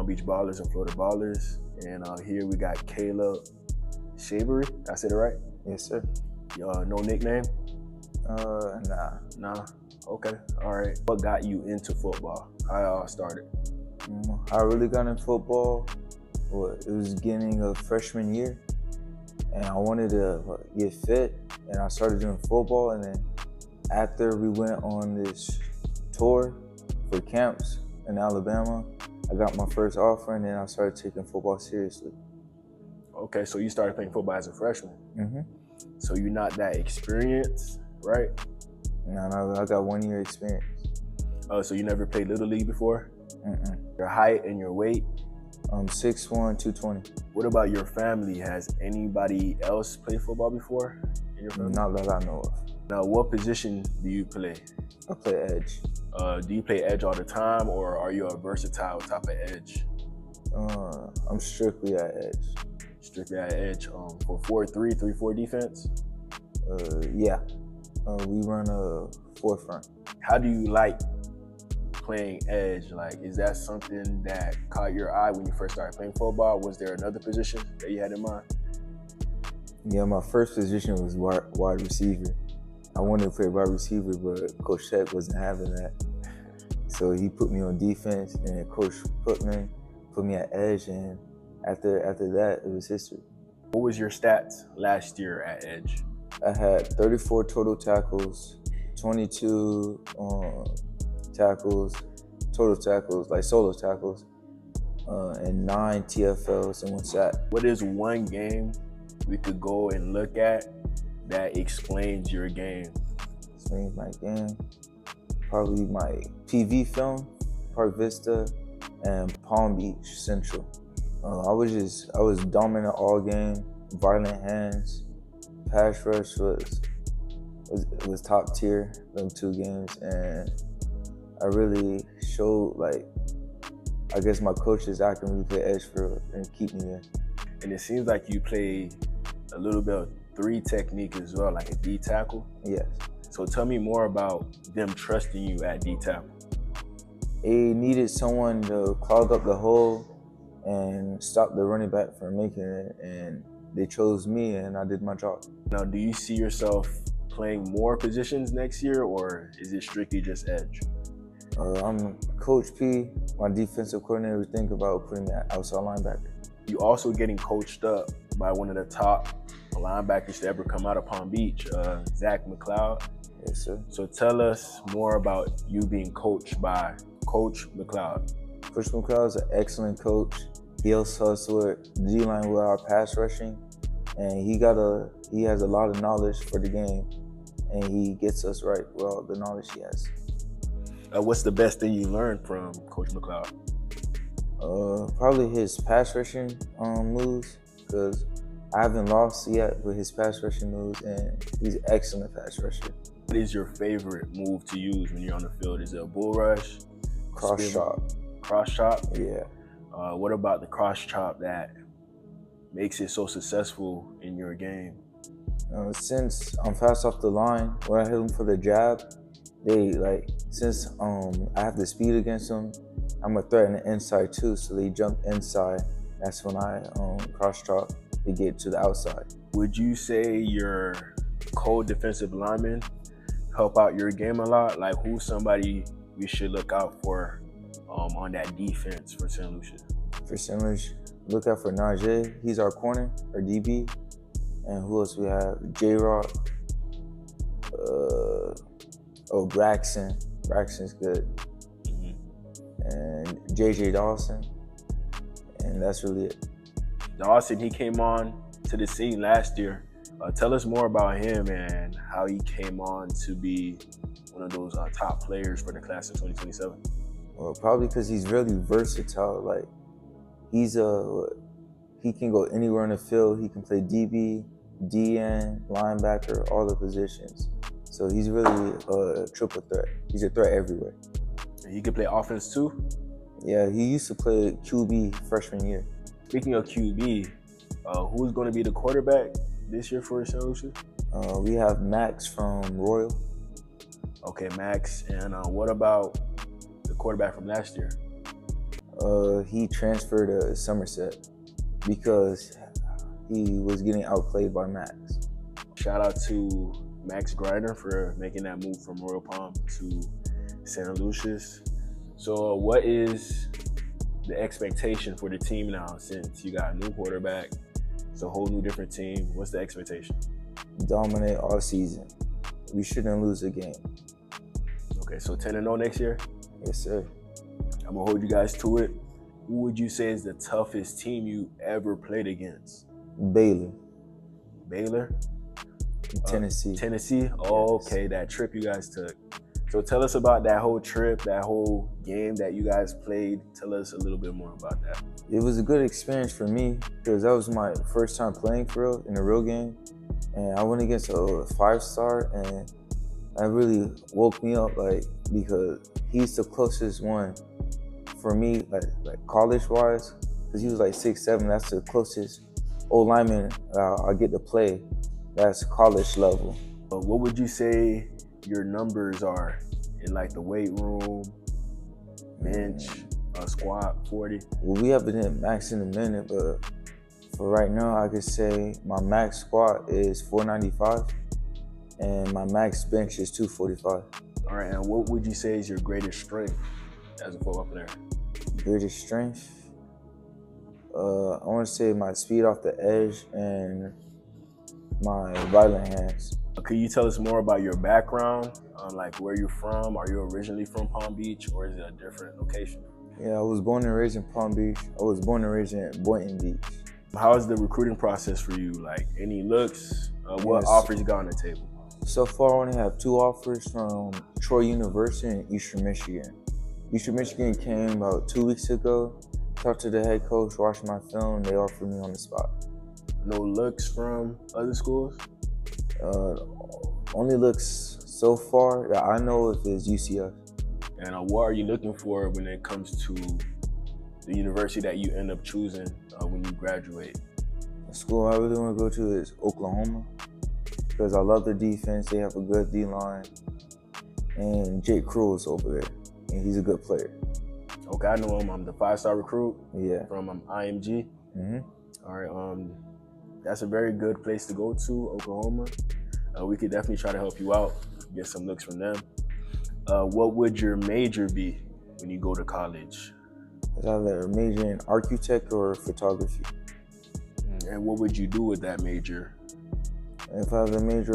Palm Beach Ballers and Florida Ballers. And here we got Khaileb Savery. I said it right? Yes, sir. No nickname? Nah. Nah? Okay, all right. What got you into football? How it all started? I really got in football. It was beginning of freshman year, and I wanted to get fit, and I started doing football. And then after we went on this tour for camps in Alabama, I got my first offer, and then I started taking football seriously. Okay, so you started playing football as a freshman. Mm-hmm. So you're not that experienced, right? No, I got 1 year experience. So you never played Little League before? Mm-mm. Your height and your weight? 6'1", 220. What about your family? Has anybody else played football before in your family? Not that I know of. Now, what position do you play? I play edge. Do you play edge all the time, or are you a versatile type of edge? I'm strictly at edge. Strictly at edge. For 4-3, 3-4 defense? Yeah. We run a forefront. How do you like playing edge? Like, is that something that caught your eye when you first started playing football? Was there another position that you had in mind? Yeah, my first position was wide receiver. I wanted to play wide receiver, but Coach Tech wasn't having that. So he put me on defense, and Coach put me at edge, and after that, it was history. What was your stats last year at edge? I had 34 total tackles, 22 tackles, total tackles, like solo tackles, and 9 TFLs and 1 sack. What is one game we could go and look at that explains your game? Explains my game? Probably my PV film, Park Vista, and Palm Beach Central. I was dominant all game, violent hands. Pass rush was top tier them 2 games, and I really showed, like, I guess my coaches acting me play edge for and keep me there. And it seems like you play a little bit of 3 technique as well, like a D tackle. Yes. So tell me more about them trusting you at D tackle. They needed someone to clog up the hole and stop the running back from making it, and they chose me, and I did my job. Now, do you see yourself playing more positions next year, or is it strictly just edge? I'm Coach P, my defensive coordinator, would think about putting me at outside linebacker. You also getting coached up by one of the top linebackers to ever come out of Palm Beach, Zach McLeod. Yes, sir. So tell us more about you being coached by Coach McLeod. Coach McLeod is an excellent coach. He helps us with D-line with our pass rushing, and he has a lot of knowledge for the game, and he gets us right with all the knowledge he has. What's the best thing you learned from Coach McLeod? Probably his pass rushing moves, because I haven't lost yet with his pass rushing moves, and he's an excellent pass rusher. What is your favorite move to use when you're on the field? Is it a bull rush? Cross chop. Cross chop? Yeah. What about the cross chop that makes it so successful in your game? Since I'm fast off the line, when I hit them for the jab, since I have the speed against them, I'm a threat in the inside too, so they jump inside. That's when I cross chop to get to the outside. Would you say your co-defensive linemen help out your game a lot? Like, who's somebody we should look out for on that defense for Santaluces? For Santaluces, look out for Najee. He's our corner, our DB. And who else we have? J-Rock. Braxton. Braxton's good. Mm-hmm. And JJ Dawson. And that's really it. Dawson, he came on to the scene last year. Tell us more about him and how he came on to be one of those top players for the class of 2027. Well, probably because he's really versatile. Like, he can go anywhere on the field. He can play DB, DN, linebacker, all the positions. So he's really a triple threat. He's a threat everywhere. And he can play offense too? Yeah, he used to play QB freshman year. Speaking of QB, who's going to be the quarterback this year for Santaluces? We have Max from Royal. Okay, Max. And what about the quarterback from last year? He transferred to Somerset because he was getting outplayed by Max. Shout out to Max Grider for making that move from Royal Palm to Santaluces. So, what is the expectation for the team now since you got a new quarterback? It's a whole new different team. What's the expectation? Dominate all season. We shouldn't lose a game. Okay, so 10-0 next year? Yes, sir. I'm going to hold you guys to it. Who would you say is the toughest team you ever played against? Baylor. Baylor? Tennessee. Tennessee? Oh, okay, that trip you guys took. So tell us about that whole trip, that whole game that you guys played. Tell us a little bit more about that. It was a good experience for me because that was my first time playing for real in a real game. And I went against a 5-star, and that really woke me up, like, because he's the closest one for me, like college-wise, because he was like 6'7". That's the closest old lineman I get to play. That's college level. What would you say your numbers are in like the weight room, bench, squat, 40? Well, we haven't hit max in a minute, but for right now, I could say my max squat is 495, and my max bench is 245. All right, and what would you say is your greatest strength as a football player? Greatest strength? I want to say my speed off the edge and my violent hands. Could you tell us more about your background, like where you're from? Are you originally from Palm Beach, or is it a different location? Yeah, I was born and raised in Palm Beach. I was born and raised in Boynton Beach. How is the recruiting process for you? Like, any looks? What offers you got on the table? So far, I only have 2 offers from Troy University and Eastern Michigan. Eastern Michigan came about 2 weeks ago. Talked to the head coach, watched my film. They offered me on the spot. No looks from other schools? Only looks so far that I know of is UCF. And what are you looking for when it comes to the university that you end up choosing when you graduate? The school I really want to go to is Oklahoma because I love their defense. They have a good D-line. And Jake Crewell's over there, and he's a good player. Okay, I know him. I'm the 5-star recruit from IMG. Mm-hmm. All right, that's a very good place to go to, Oklahoma. We could definitely try to help you out, get some looks from them. What would your major be when you go to college? It's either a major in architect or photography. And what would you do with that major? If I have a major,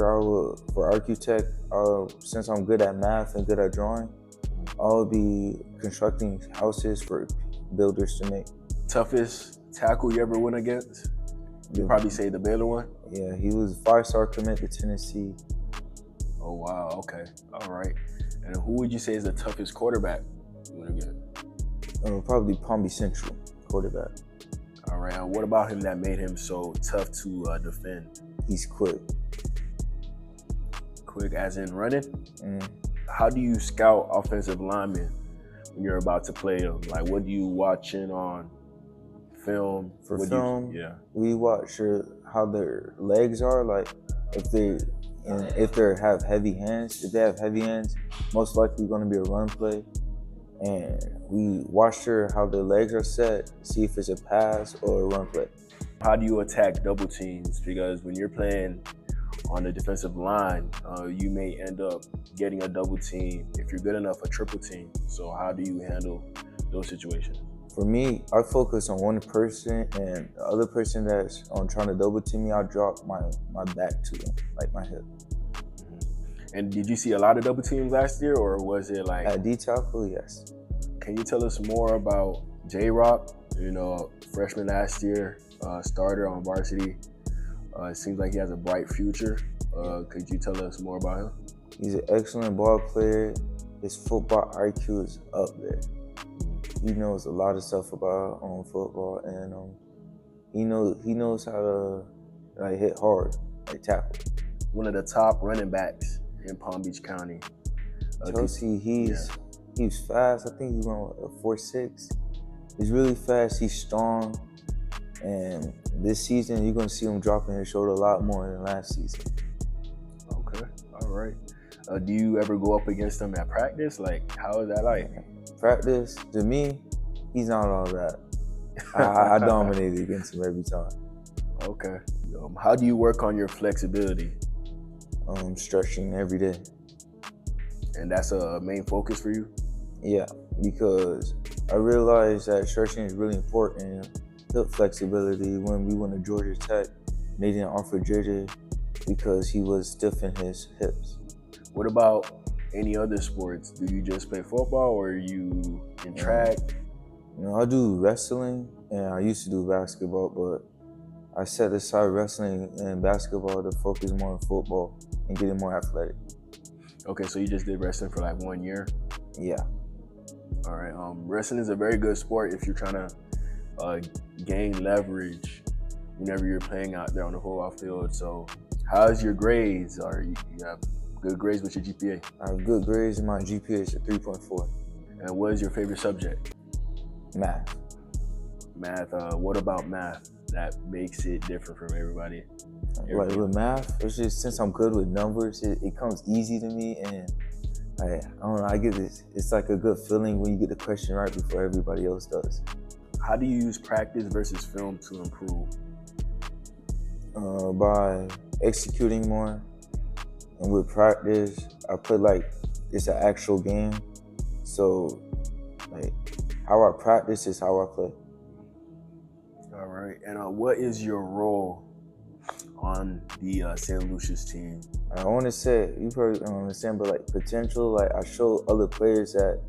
for architect, since I'm good at math and good at drawing, I'll be constructing houses for builders to make. Toughest tackle you ever went against? You'd probably say the Baylor one? Yeah, he was a 5-star commit to Tennessee. Oh, wow, okay, all right. And who would you say is the toughest quarterback you went against? Probably Palm Beach Central quarterback. All right, and what about him that made him so tough to defend? He's quick. Quick as in running? How do you scout offensive linemen when you're about to play them? Like, what do you watching on film? For film, we watch how their legs are. Like, if they have heavy hands. If they have heavy hands, most likely going to be a run play. And we watch how their legs are set, see if it's a pass or a run play. How do you attack double teams? Because when you're playing on the defensive line, you may end up getting a double team. If you're good enough, a triple team. So how do you handle those situations? For me, I focus on one person, and the other person that's trying to double team me, I drop my back to them, like my hip. And did you see a lot of double teams last year, or was it like... At D-tackle, yes. Can you tell us more about J-Rock? You know, freshman last year, starter on varsity. It seems like he has a bright future. Could you tell us more about him? He's an excellent ball player. His football IQ is up there. He knows a lot of stuff about football, and he knows how to hit hard, tackle. One of the top running backs in Palm Beach County. Chelsea, he's fast. I think he's going 4.6. He's really fast. He's strong, and this season you're gonna see him dropping his shoulder a lot more than last season. Okay, all right. Do you ever go up against him at practice? Like, how is that like? Practice, to me, He's not all that. I dominated against him every time. Okay. How do you work on your flexibility? Stretching every day. And that's a main focus for you? Yeah, because I realized that stretching is really important. Hip flexibility. When we went to Georgia Tech, they didn't offer JJ because he was stiff in his hips. What about any other sports? Do you just play football or are you in track? I do wrestling and I used to do basketball, but I set aside wrestling and basketball to focus more on football and getting more athletic. Okay, so you just did wrestling for like 1 year? Yeah. All right. Wrestling is a very good sport if you're trying to gain leverage whenever you're playing out there on the football field. So how's your grades? Or you have good grades with your GPA? I have good grades and my GPA is a 3.4. And what is your favorite subject? Math. Math. What about math that makes it different from everybody? Like with math, it's just since I'm good with numbers, it comes easy to me, and I don't know, I get this, it's like a good feeling when you get the question right before everybody else does. How do you use practice versus film to improve? By executing more, and with practice, I play like it's an actual game. So, like, how I practice is how I play. All right. And what is your role on the Santaluces team? I want to say, you probably don't understand, but like potential, like I show other players that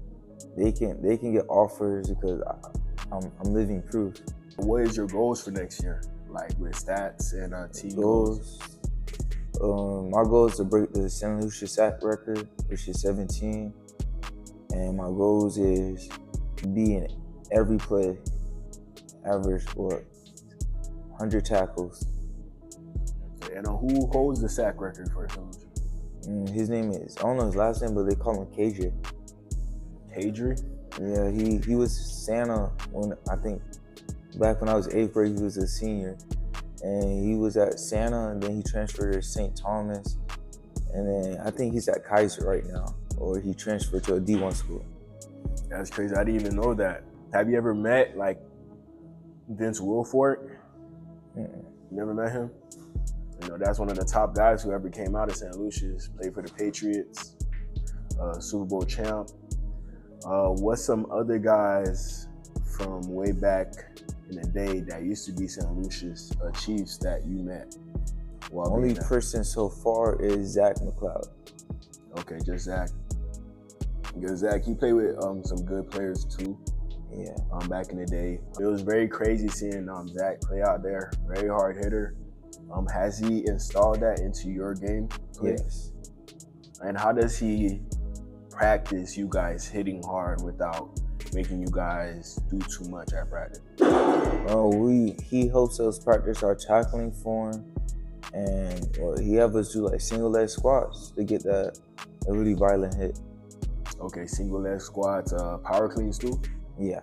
they can get offers because I'm living proof. What is your goals for next year? Like with stats and team goals? My goal is to break the Santaluces sack record, which is 17. And my goals is be in every play, average 100 tackles. And who holds the sack record for Santaluces? His name is, I don't know his last name, but they call him KJ. KJ? Yeah, he was Santa when, I think, back when I was 8th grade, he was a senior. And he was at Santa, and then he transferred to St. Thomas. And then I think he's at Kaiser right now, or he transferred to a D1 school. That's crazy. I didn't even know that. Have you ever met like Vince Wilfork? You never met him? You know, that's one of the top guys who ever came out of Santaluces, played for the Patriots, Super Bowl champ. What's some other guys from way back in the day that used to be Santaluces Chiefs that you met? Only person so far is Zach McLeod. Okay, just Zach. Because Zach, he played with some good players too. Yeah. Back in the day, it was very crazy seeing Zach play out there. Very hard hitter. Has he installed that into your game? Yes. And how does he practice you guys hitting hard without making you guys do too much at practice? He helps us practice our tackling form, and he have us do like single leg squats to get a really violent hit. Okay, single leg squats, power cleans too? Yeah.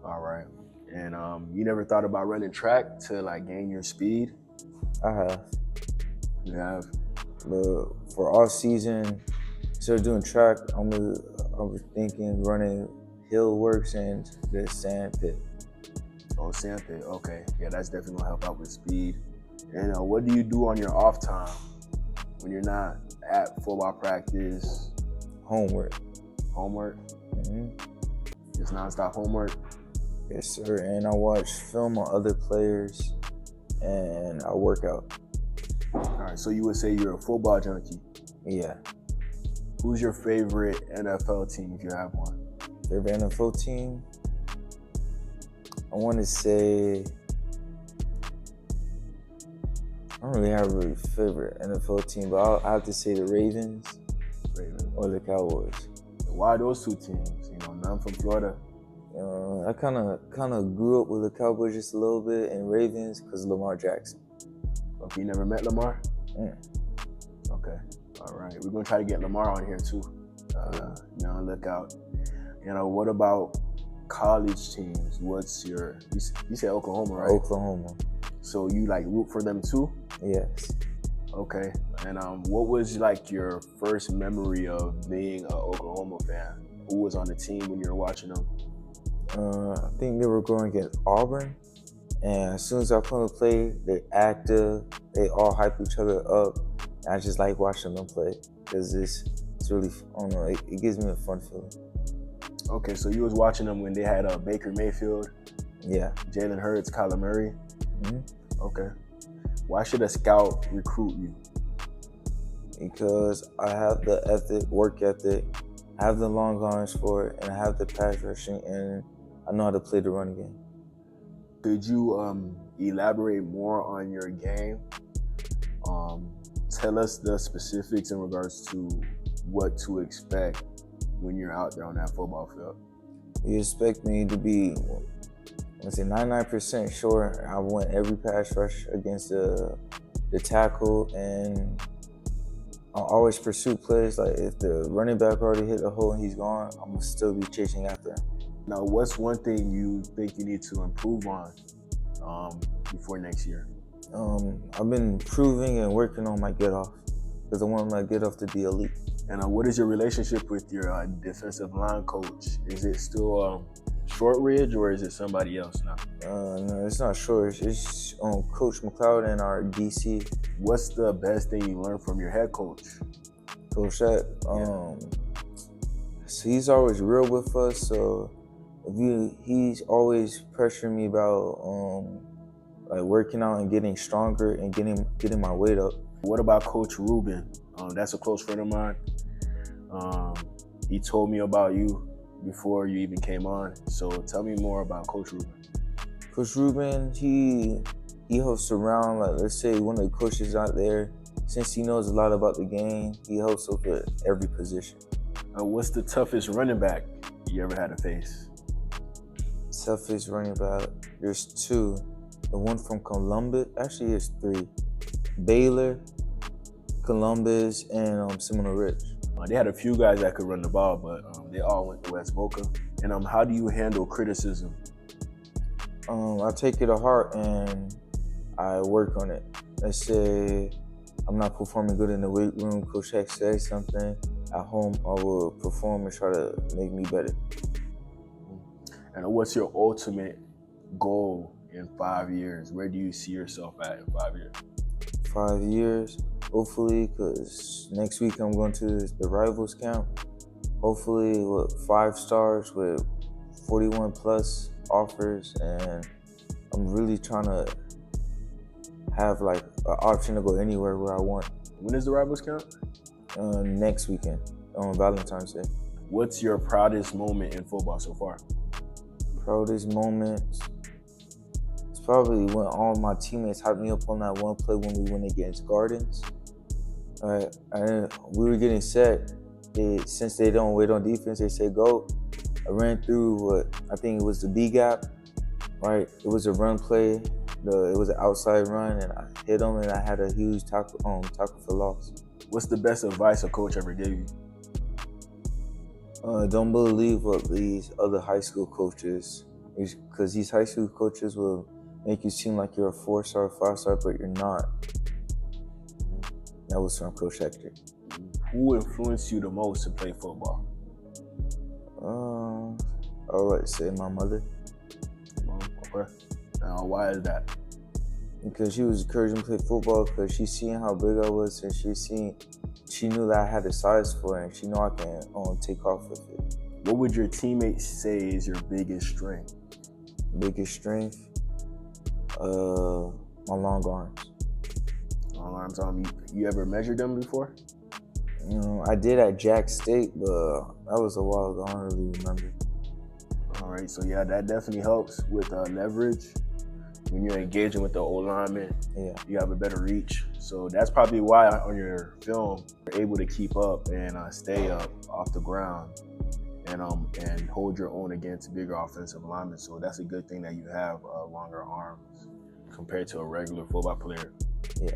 All right. And you never thought about running track to like gain your speed? I have. You have? But for all season, instead of doing track, I was thinking running hill works and the sand pit. Oh, sand pit. Okay. Yeah, that's definitely gonna help out with speed. And what do you do on your off time when you're not at football practice? Homework. Homework? Mm-hmm. Just nonstop homework? Yes, sir. And I watch film on other players and I work out. All right, so you would say you're a football junkie? Yeah. Who's your favorite NFL team if you have one? Favorite NFL team? I want to say, I don't really have a favorite NFL team, but I have to say the Ravens or the Cowboys. Why those two teams? You know, none from Florida. I kind of grew up with the Cowboys just a little bit, and Ravens because of Lamar Jackson. Okay, you never met Lamar? Okay, all right. We're gonna try to get Lamar on here too. Look out. You know, what about college teams? What's your? You said Oklahoma, right? Oklahoma. So you like root for them too? Yes. Okay. And what was like your first memory of being an Oklahoma fan? Who was on the team when you were watching them? I think they were going against Auburn. And as soon as I come to play, they're active. They all hype each other up. And I just like watching them play because it's really, I don't know, it gives me a fun feeling. Okay, so you was watching them when they had Baker Mayfield, Yeah. Jalen Hurts, Kyler Murray. Mm-hmm. Okay. Why should a scout recruit you? Because I have the work ethic, I have the long arms for it, and I have the pass rushing, and I know how to play the run game. Could you elaborate more on your game? Tell us the specifics in regards to what to expect when you're out there on that football field. You expect me to be, let's say, 99% sure I win every pass rush against the tackle, and I'll always pursue plays. Like if the running back already hit a hole and he's gone, I'm gonna still be chasing after him. Now, what's one thing you think you need to improve on before next year? I've been improving and working on my get off because I want my get off to be elite. And what is your relationship with your defensive line coach? Is it still Shortridge or is it somebody else now? No, it's not Shortridge. It's Coach McLeod and our DC. What's the best thing you learned from your head coach? Coach Shat. So he's always real with us. So he's always pressuring me about like working out and getting stronger and getting my weight up. What about Coach Rubin? That's a close friend of mine. He told me about you before you even came on. So tell me more about Coach Rubin. Coach Rubin, he helps around, like let's say one of the coaches out there, since he knows a lot about the game, he helps up at every position. What's the toughest running back you ever had to face? Toughest running back, there's two. The one from Columbus, actually there's three. Baylor, Columbus, and Seminole Ridge. They had a few guys that could run the ball, but they all went to West Boca. And how do you handle criticism? I take it to heart and I work on it. Let's say I'm not performing good in the weight room, Coach Heck says something. At home, I will perform and try to make me better. And what's your ultimate goal in 5 years? Where do you see yourself at in 5 years? 5 years, hopefully, because next week I'm going to the Rivals camp. Hopefully with 5 stars with 41 plus offers, and I'm really trying to have like an option to go anywhere where I want. When is the Rivals camp? Next weekend on Valentine's Day. What's your proudest moment in football so far? Proudest moment, it's probably when all my teammates hyped me up on that one play when we went against Gardens. And we were getting set. Since they don't wait on defense, they say go. I ran through what I think it was the B gap, right? It was a run play. It was an outside run, and I hit him, and I had a huge tackle for loss. What's the best advice a coach ever gave you? Don't believe what these other high school coaches, because these high school coaches will make you seem like you're a 4-star, 5-star, but you're not. That was from Coach Hector. Who influenced you the most to play football? I would like to say my mother. Okay. Why is that? Because she was encouraging me to play football because she seen how big I was, and she knew that I had the size for it, and she knew I can take off with it. What would your teammates say is your biggest strength? Biggest strength? My long arms. Long arms. You ever measured them before? I did at Jack State, but that was a while ago. I don't really remember. All right, so yeah, that definitely helps with leverage. When you're engaging with the O-lineman, you have a better reach. So that's probably why on your film, you're able to keep up and stay up off the ground and hold your own against bigger offensive linemen. So that's a good thing that you have longer arms compared to a regular football player. Yeah.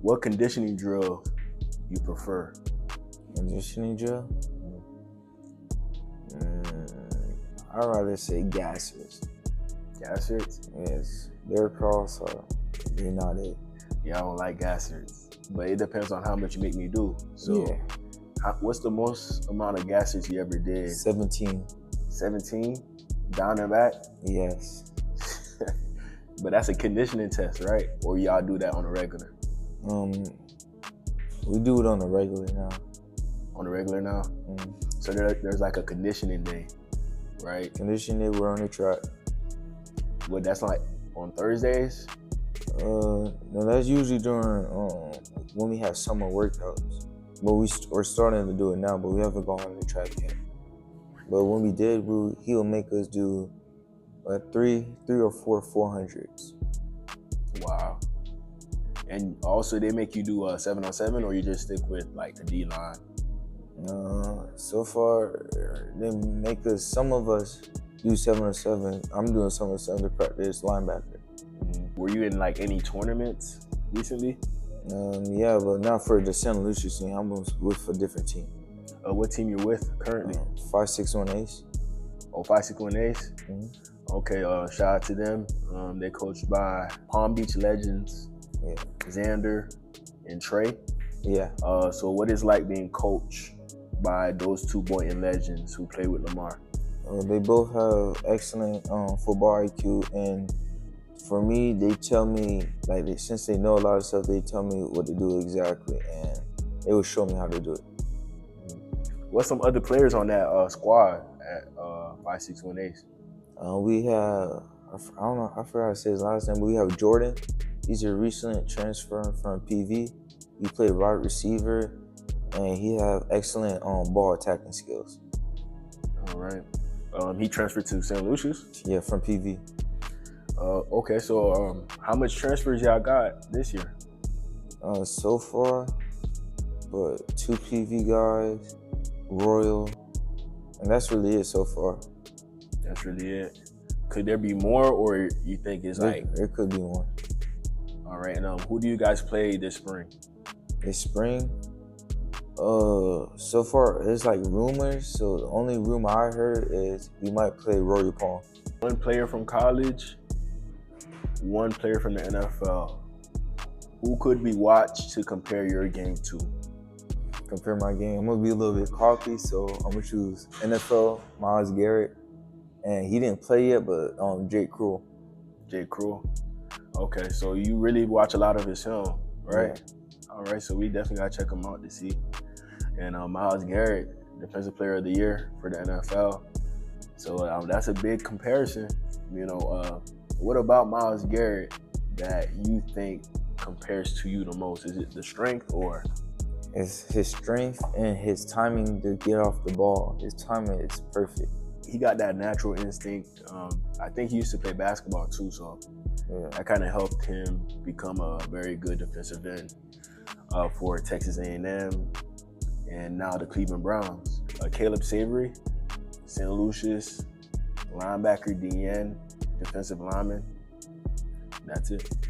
What conditioning drill you prefer? Conditioning drill? I'd rather say gassers. Gassers? Yes. Their cross they're not it. Yeah, I don't like gassers. But it depends on how much you make me do. So yeah. What's the most amount of gassers you ever did? 17. 17, down and back. Yes. But that's a conditioning test, right? Or y'all do that on a regular? We do it on the regular now. On the regular now? So there's like a conditioning day, right? Conditioning day, we're on the track. What, that's like on Thursdays? No, that's usually during when we have summer workouts. But we're starting to do it now, but we haven't gone on the track yet. But when we did, he'll make us do three or four 400s. Wow. And also they make you do a 7-on-7, or you just stick with like the D line? So far, they make us, some of us do 7-on-7. I'm doing 7-on-7 to practice linebacker. Were you in like any tournaments recently? Yeah, but not for the Santaluces team. I'm with a different team. What team you're with currently? 561 Ace. Oh, 561 Ace? Okay, shout out to them. They're coached by Palm Beach legends, Xander and Trey. Yeah. So what is like being coached by those two Boynton legends who play with Lamar? They both have excellent football IQ, and for me, they tell me, since they know a lot of stuff, they tell me what to do exactly, and they will show me how to do it. What's some other players on that squad at 561 Ace? We have, I don't know, I forgot how to say his last name, but we have Jordan. He's a recent transfer from PV. He played wide receiver, and he have excellent ball attacking skills. All right. He transferred to Santaluces? Yeah, from PV. Okay, so how much transfers y'all got this year? So far, but 2 PV guys, Royal, and that's really it so far. That's really it. Could there be more, or you think it's There could be more. All right, and who do you guys play this spring? This spring? So far, it's like rumors, so the only rumor I heard is we might play Royal Palm. One player from college, one player from the NFL. Who could we watch to compare your game to? Compare my game. I'm gonna be a little bit cocky, so I'm gonna choose NFL, Myles Garrett, and he didn't play yet, but Jake Cruel. Jake Cruel. Okay, so you really watch a lot of his film, right? Yeah. All right, so we definitely gotta check him out to see. And Myles Garrett, Defensive Player of the Year for the NFL. So that's a big comparison. What about Myles Garrett that you think compares to you the most? Is it the strength, or? It's his strength and his timing to get off the ball. His timing is perfect. He got that natural instinct. I think he used to play basketball too, so that kind of helped him become a very good defensive end for Texas A&M and now the Cleveland Browns. Khaileb Savery, Santaluces, linebacker, DN, defensive lineman. That's it.